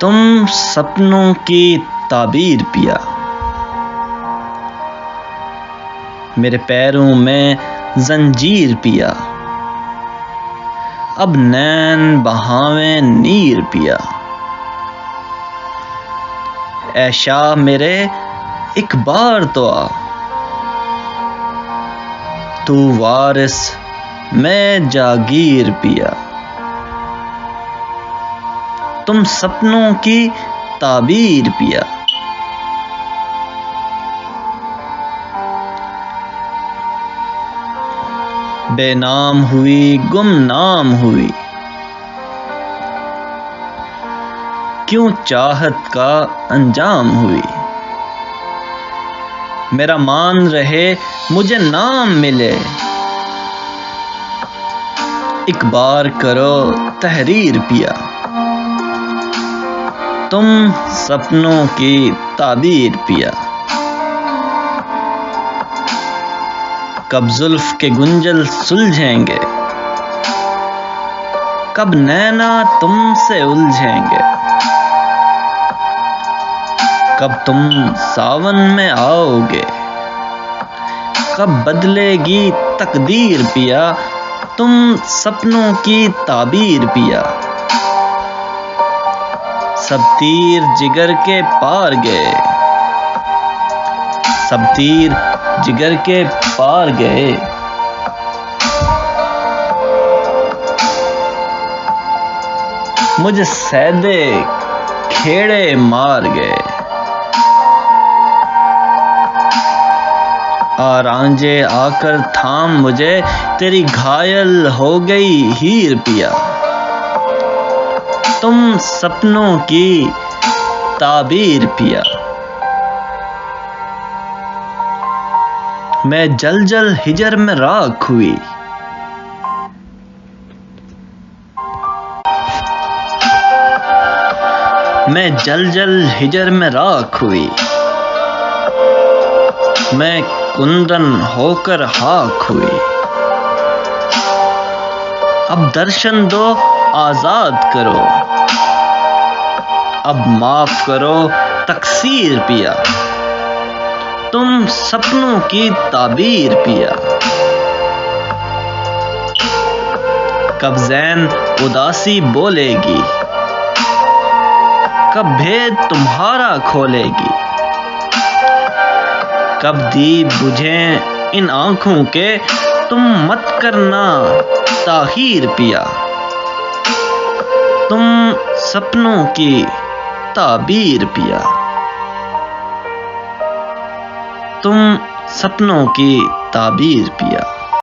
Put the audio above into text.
तुम सपनों की ताबीर पिया। मेरे पैरों में जंजीर पिया, अब नैन बहावें नीर पिया। ऐ शाह मेरे एक बार तो आ, तू वारिस मैं जागीर पिया। तुम सपनों की ताबीर पिया। बेनाम हुई गुमनाम हुई, क्यों चाहत का अंजाम हुई। मेरा मान रहे मुझे नाम मिले, एक बार करो तहरीर पिया। तुम सपनों की ताबीर पिया। कब जुल्फ के गुंजल सुलझेंगे, कब नैना तुमसे उलझेंगे। कब तुम सावन में आओगे, कब बदलेगी तकदीर पिया। तुम सपनों की ताबीर पिया। सब तीर जिगर के पार गए, सब तीर जिगर के पार गए। मुझे सैदे खेड़े मार गए। आ रांझे आकर थाम मुझे, तेरी घायल हो गई हीर पिया। तुम सपनों की ताबीर पिया। मैं जल जल हिजर में राख हुई, मैं जल जल हिजर में राख हुई। मैं कुंदन होकर खाक हुई। अब दर्शन दो आजाद करो, अब माफ करो तकसीर पिया। तुम सपनों की ताबीर पिया। कब ज़ैन उदासी बोलेगी, कब भेद तुम्हारा खोलेगी। कब दीप बुझे इन आंखों के, तुम मत करना ताहीर पिया। तुम सपनों की ताबीर पिया। तुम सपनों की ताबीर पिया।